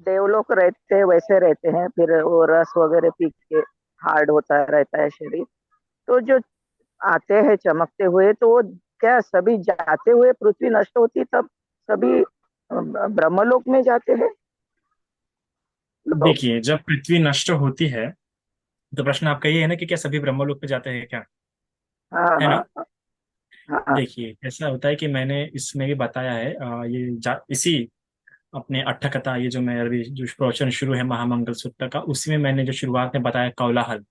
देवलोक रहते हैं वैसे रहते हैं, फिर वो रस वगैरह पी के हार्ड होता रहता है शरीर। तो जो आते हैं चमकते हुए, तो वो क्या सभी जाते हुए पृथ्वी नष्ट होती तब सभी ब्रह्मलोक में जाते हैं लोग? देखिए, जब पृथ्वी नष्ट होती है तो प्रश्न आपका ये है ना कि क्या सभी ब्रह्मलोक पे जाते हैं क्या, हाँ है ना? हाँ हाँ। देखिए, ऐसा होता है कि मैंने इसमें भी बताया है, इसी अपने अट्ठ कथा, ये जो मैं अभी जो प्रवचन शुरू है महामंगल सूत्र का, उसी में मैंने जो शुरुआत में बताया कौलाहल।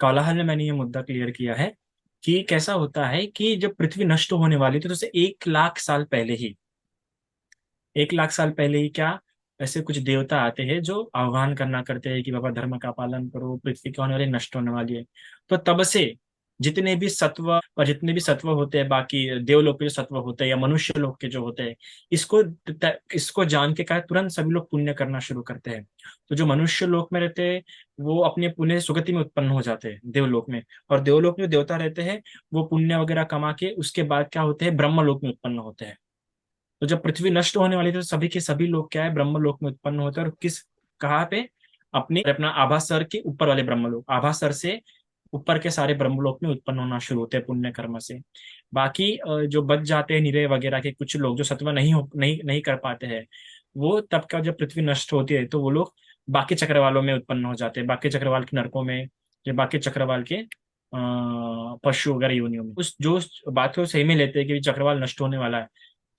कौलाहल में मैंने ये मुद्दा क्लियर किया है कि कैसा होता है कि जब पृथ्वी नष्ट होने वाली थी तो उसे 1 लाख साल पहले ही, 1 लाख साल पहले ही क्या, ऐसे कुछ देवता आते हैं जो आह्वान करना करते हैं कि बाबा धर्म का पालन करो, पृथ्वी क्या होने वाली, नष्ट होने वाली है। तो तब से जितने भी सत्व और जितने भी सत्व होते हैं, बाकी देवलोक के जो सत्व होते हैं या मनुष्य लोक के जो होते हैं, इसको इसको जान के क्या है, तुरंत सभी लोग पुण्य करना शुरू करते हैं। तो जो मनुष्य लोक में रहते हैं वो अपने पुण्य सुगति में उत्पन्न हो जाते हैं देवलोक में। और देवलोक में जो देवता रहते हैं वो पुण्य वगैरह कमा के उसके बाद क्या होते हैं, ब्रह्मलोक में उत्पन्न होते हैं। तो जब पृथ्वी नष्ट होने वाली थी तो सभी के सभी लोग क्या है, ब्रह्मलोक में उत्पन्न होते हैं। और किस, कहाँ पे, अपने अपना आभासर के ऊपर वाले ब्रह्मलोक, आभासर से ऊपर के सारे ब्रह्मलोक में उत्पन्न होना शुरू होते हैं पुण्य कर्म से। बाकी जो बच जाते हैं निरय वगैरह के कुछ लोग जो सत्व नहीं कर पाते हैं, वो तब का जब पृथ्वी नष्ट होती है तो वो लोग बाकी चक्रवालों में उत्पन्न हो जाते हैं, बाकी चक्रवाल के नरकों में, या बाकी चक्रवाल के पशु वगैरह योनियों में। उस जो उस बात को सही में लेते हैं कि चक्रवाल नष्ट होने वाला है,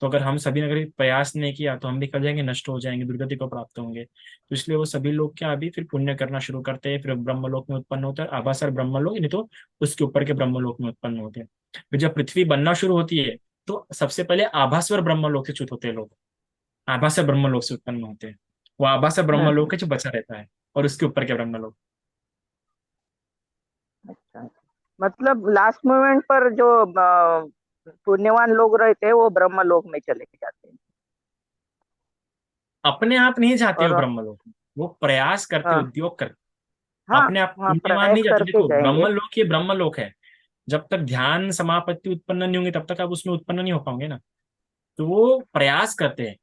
तो अगर हम सभी ने अगर प्रयास नहीं किया तो हम भी कर जाएंगे, नष्ट हो जाएंगे, दुर्गति को प्राप्त होंगे। तो इसलिए वो सभी लोग क्या, अभी फिर पुण्य करना शुरू करते हैं, फिर ब्रह्मलोक में उत्पन्न होता है, आभासर ब्रह्मलोक, नहीं तो उसके ऊपर के ब्रह्मलोक में उत्पन्न होते हैं। फिर जब पृथ्वी बनना शुरू होती है तो सबसे पहले आभासवर ब्रह्मलोक से च्युत होते हैं लोग, आभासर ब्रह्मलोक से उत्पन्न होते हैं। वो आभासर ब्रह्मलोक हम्म। है जो बचा रहता है, और उसके ऊपर के ब्रह्मलोक। अच्छा, मतलब लास्ट मोमेंट पर जो पुण्यवान लोग रहते हैं वो ब्रह्म लोक में चले जाते हैं। अपने आप नहीं जाते वो और ब्रह्मलोक में, वो प्रयास करते, हाँ उद्योग करते। हाँ अपने आप हाँ, पुण्यवान नहीं प्रयास जाते। करके देखो, जाएंगे। ब्रह्मलोक ये ब्रह्मलोक है, जब तक ध्यान समापत्ति उत्पन्न नहीं होंगे तब तक आप उसमें उत्पन्न नहीं हो पाओगे ना। तो वो प्रयास करते हैं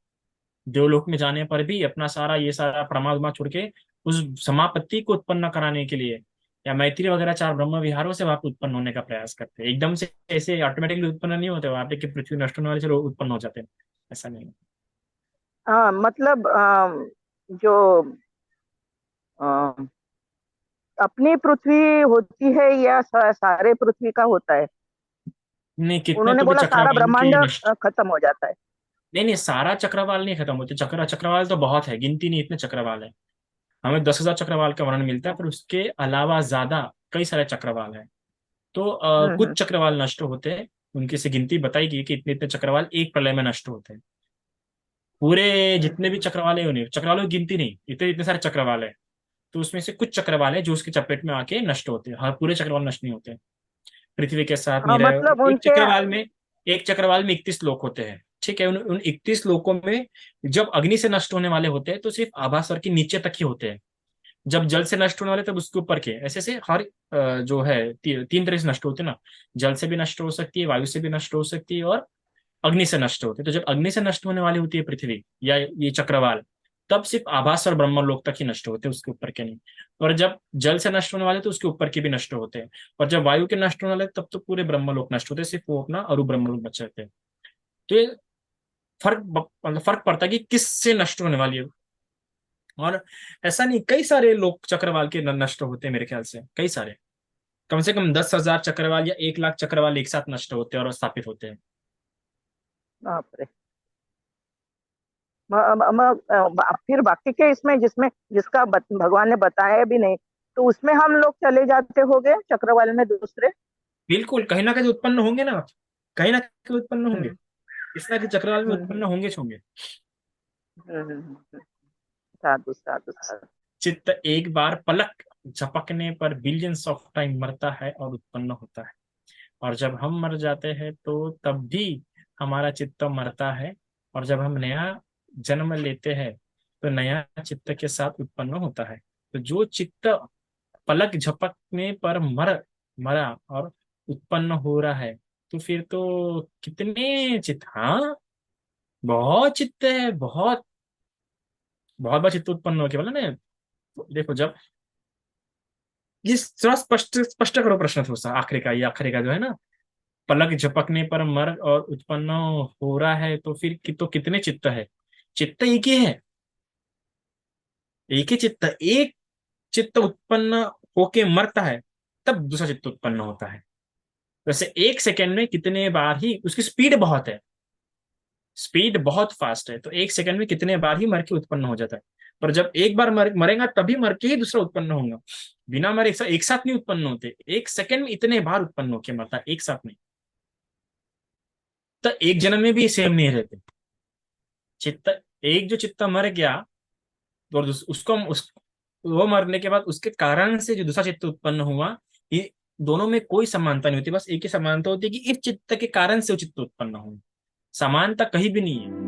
देवलोक में जाने पर भी अपना सारा ये सारा प्रमाद वमाद छोड़ के उस समापत्ति को उत्पन्न कराने के लिए, या मैत्री वगैरह चार ब्रह्म विहारों से वहां पे उत्पन्न होने का प्रयास करते हैं। एकदम से ऐसे ऑटोमेटिकली उत्पन्न नहीं होते वहां पे कि पृथ्वी नष्ट होने वाले चलो उत्पन्न हो जाते हैं, ऐसा नहीं है। हाँ मतलब जो अ, अपनी पृथ्वी होती है या सारे पृथ्वी का होता है? नहीं, कितने उन्होंने तो भी बोला सारा चक्रवालों ब्रह्मांड के नष्ट, खत्म हो जाता है। नहीं नहीं, सारा चक्रवाल नहीं खत्म होते, चक्रवाल तो बहुत है, गिनती नहीं, इतने चक्रवाल है। हमें 10,000 चक्रवाल का वर्णन मिलता है, पर उसके अलावा ज्यादा कई सारे चक्रवाल हैं। तो हम्म। कुछ चक्रवाल नष्ट होते हैं, उनकी से गिनती बताई गई कि इतने इतने चक्रवाल एक प्रलय में नष्ट होते हैं। पूरे जितने भी हम्म। चक्रवाल है, उन्हें चक्रवालों की गिनती नहीं, इतने इतने सारे चक्रवाल है। तो उसमें से कुछ चक्रवाल है जो उसके चपेट में आके नष्ट होते हैं, हर पूरे चक्रवाल नष्ट नहीं होते। पृथ्वी के साथ नहीं हाँ रहे। मतलब एक उनके। चक्रवाल में, एक चक्रवाल में 31 लोक होते हैं, ठीक है। उन 31 लोकों में जब अग्नि से नष्ट होने वाले होते हैं तो सिर्फ आभासवर के नीचे तक ही होते हैं। जब जल से नष्ट होने वाले तब उसके ऊपर के, ऐसे ऐसे हर जो है तीन तरह से नष्ट होते हैं ना। जल से भी नष्ट हो सकती है, वायु से भी नष्ट हो सकती है, और अग्नि से नष्ट होते हैं। तो जब अग्नि से नष्ट होने वाली होती है पृथ्वी या ये चक्रवाल, तब सिर्फ आभास और ब्रह्मलोक तक ही नष्ट होते हैं, उसके ऊपर के नहीं। और जब जल से नष्ट होने वाले तो उसके ऊपर के भी नष्ट होते हैं। और जब वायु के नष्ट होने वाले तब तो पूरे ब्रह्मलोक नष्ट होते हैं, सिर्फ वो अपना अरु ब्रह्मलोक बच जाते हैं। तो ये मतलब फर्क पड़ता है कि किससे नष्ट होने वाली है। और ऐसा नहीं, कई सारे लोग चक्रवाल के नष्ट होते हैं, मेरे ख्याल से कई सारे, कम से कम 10,000 चक्रवाल या 1 लाख चक्रवाल एक साथ नष्ट होते हैं और स्थापित होते हैं। बाप रे। फिर बाकी के इसमें जिसमें जिसका भगवान ने बताया भी नहीं, तो उसमें हम लोग चले जाते होंगे चक्रवाल में दूसरे। बिल्कुल, कहीं ना कहीं उत्पन्न होंगे ना, कहीं ना कहीं उत्पन्न होंगे, हम्म इस तरह के चक्रवाल में उत्पन्न हम्म होंगे होंगे। हम्म। साधु साधु साधु। चित्त एक बार पलक झपकने पर बिलियंस ऑफ टाइम मरता है और उत्पन्न होता है। और जब हम मर जाते हैं तो तब भी हमारा चित्त मरता है। और जब हम नया जन्म लेते हैं तो नया चित्त के साथ उत्पन्न होता है। तो जो चित्त पलक झपकने पर मरा और उत्पन्न हो रहा है, तो फिर तो कितने चित्त, हाँ, बहुत चित्त है, बहुत। बहुत बार चित्त उत्पन्न हो के बोला ना। देखो जब ये थोड़ा स्पष्ट स्पष्ट करो प्रश्न, थोड़ा सा आखिरी का, ये आखिरी का जो है ना, पलक झपकने पर मर और उत्पन्न हो रहा है, तो फिर तो कितने चित्त है? चित्त एक ही है, एक ही चित्त। एक चित्त उत्पन्न होके मरता है, तब दूसरा चित्त उत्पन्न होता है। वैसे एक सेकंड में कितने बार ही, उसकी स्पीड बहुत है, स्पीड बहुत फास्ट है, तो एक सेकंड में कितने बार ही मर के उत्पन्न हो जाता है। पर जब एक बार मरेगा तभी मर के ही दूसरा उत्पन्न होगा। बिना मरे एक साथ नहीं उत्पन्न होते, एक सेकंड में इतने बार उत्पन्न होके मरता है एक साथ नहीं। तो एक जन्म में भी सेम नहीं रहते चित्त। एक जो चित्त मर गया, तो और उसको वो मरने के बाद उसके कारण से जो दूसरा चित्त उत्पन्न हुआ, ये दोनों में कोई समानता नहीं होती, बस एक ही समानता होती है कि इस चित्त के कारण से वो चित्त उत्पन्न हुआ। समानता कहीं भी नहीं है।